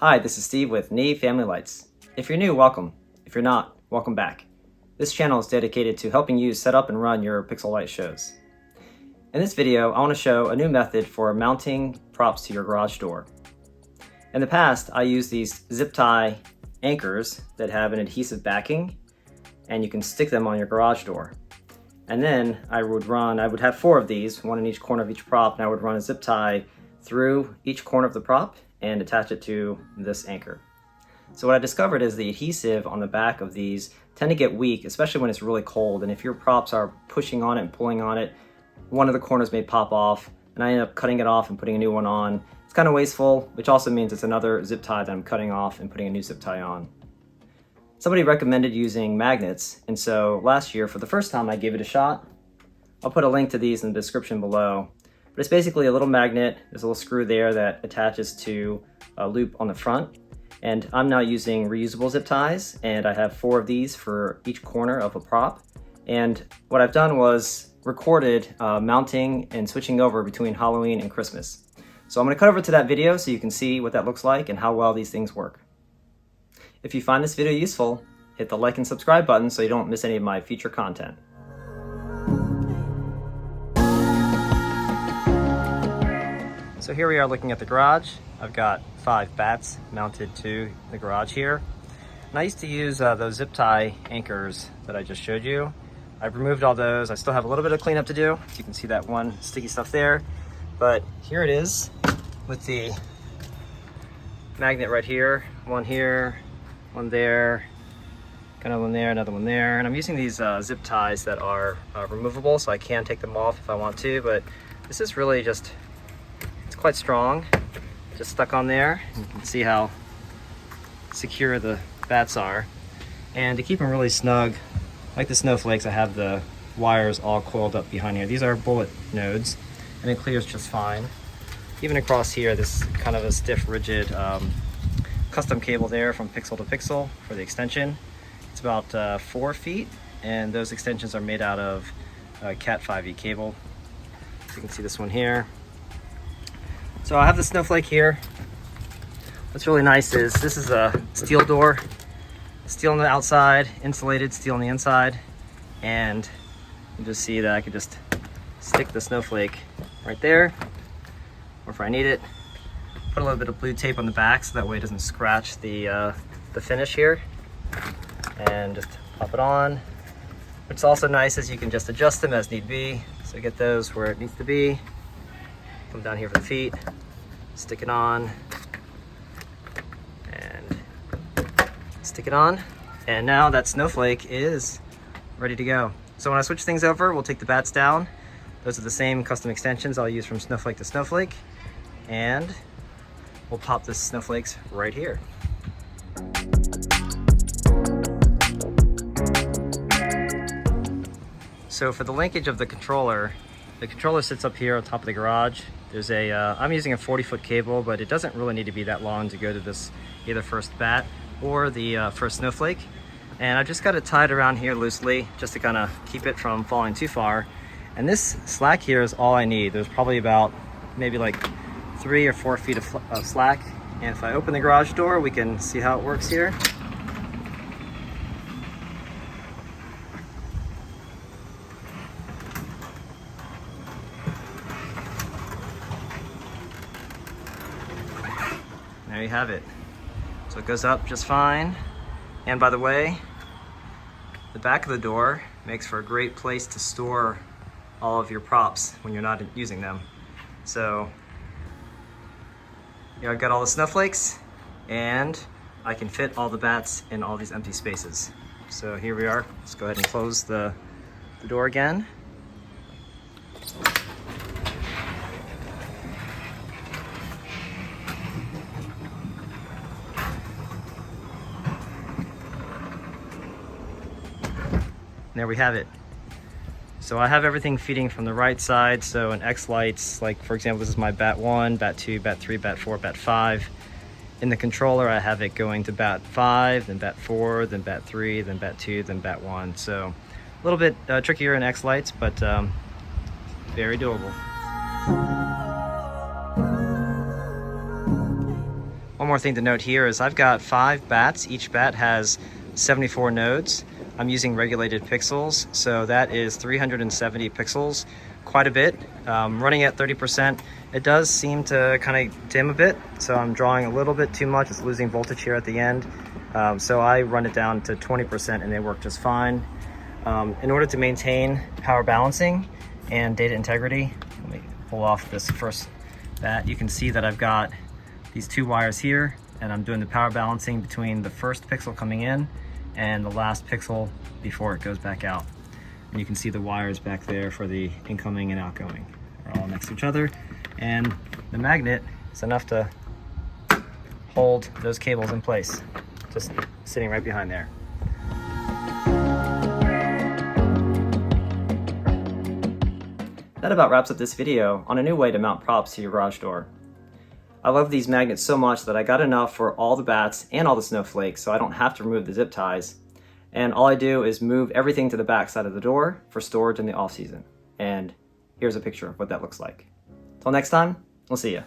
Hi, this is Steve with Knee Family Lights. If you're new, welcome. If you're not, welcome back. This channel is dedicated to helping you set up and run your Pixel light shows. In this video, I want to show a new method for mounting props to your garage door. In the past, I used these zip tie anchors that have an adhesive backing, and you can stick them on your garage door. And then I would have 4 of these, one in each corner of each prop, and I would run a zip tie through each corner of the prop and attach it to this anchor. So what I discovered is the adhesive on the back of these tend to get weak, especially when it's really cold. And if your props are pushing on it and pulling on it, one of the corners may pop off, and I end up cutting it off and putting a new one on. It's kind of wasteful, which also means it's another zip tie that I'm cutting off and putting a new zip tie on. Somebody recommended using magnets, and so last year, for the first time, I gave it a shot. I'll put a link to these in the description below. But it's basically a little magnet. There's a little screw there that attaches to a loop on the front. And I'm now using reusable zip ties, and I have 4 of these for each corner of a prop. And what I've done was recorded mounting and switching over between Halloween and Christmas. So I'm gonna cut over to that video so you can see what that looks like and how well these things work. If you find this video useful, hit the like and subscribe button so you don't miss any of my future content. So here we are looking at the garage. I've got 5 bats mounted to the garage here. And I used to use those zip tie anchors that I just showed you. I've removed all those. I still have a little bit of cleanup to do. You can see that one sticky stuff there. But here it is with the magnet right here. One here, one there, kind of one there, another one there. And I'm using these zip ties that are removable, so I can take them off if I want to. But this is really just quite strong, just stuck on there. You can see how secure the bats are. And to keep them really snug, like the snowflakes, I have the wires all coiled up behind here. These are bullet nodes, and it clears just fine. Even across here, this kind of a stiff, rigid custom cable there from Pixel to Pixel for the extension. It's about 4 feet, and those extensions are made out of Cat 5e cable. So you can see this one here. So I have the snowflake here. What's really nice is this is a steel door, steel on the outside, insulated steel on the inside, and you just see that I could just stick the snowflake right there, or if I need it, put a little bit of blue tape on the back so that way it doesn't scratch the finish here, and just pop it on. What's also nice is you can just adjust them as need be, so get those where it needs to be. Come down here for the feet, stick it on, and stick it on. And now that snowflake is ready to go. So when I switch things over, we'll take the bats down. Those are the same custom extensions I'll use from snowflake to snowflake. And we'll pop the snowflakes right here. So for the linkage of the controller sits up here on top of the garage. There's I'm using a 40-foot cable, but it doesn't really need to be that long to go to this either first bat or the first snowflake. And I've just got it tied around here loosely just to kind of keep it from falling too far. And this slack here is all I need. There's probably about maybe like 3 or 4 feet of slack. And if I open the garage door, we can see how it works here. There you have it. So it goes up just fine. And by the way, the back of the door makes for a great place to store all of your props when you're not using them. So, you know, I've got all the snowflakes, and I can fit all the bats in all these empty spaces. So here we are. Let's go ahead and close the door again. There we have it. So I have everything feeding from the right side. So in X lights, like for example, this is my bat 1, bat 2, bat 3, bat 4, bat 5. In the controller, I have it going to bat 5, then bat 4, then bat 3, then bat 2, then bat 1. So a little bit trickier in X lights, but very doable. One more thing to note here is I've got 5 bats. Each bat has 74 nodes. I'm using regulated pixels, so that is 370 pixels, quite a bit. Running at 30%, it does seem to kind of dim a bit, so I'm drawing a little bit too much. It's losing voltage here at the end. So I run it down to 20% and they work just fine. In order to maintain power balancing and data integrity, let me pull off this first bat. You can see that I've got these 2 wires here, and I'm doing the power balancing between the first pixel coming in and the last pixel before it goes back out. And you can see the wires back there for the incoming and outgoing. They're all next to each other, and the magnet is enough to hold those cables in place, just sitting right behind there. That about wraps up this video on a new way to mount props to your garage door. I love these magnets so much that I got enough for all the bats and all the snowflakes, so I don't have to remove the zip ties. And all I do is move everything to the back side of the door for storage in the off season. And here's a picture of what that looks like. Till next time, we'll see ya.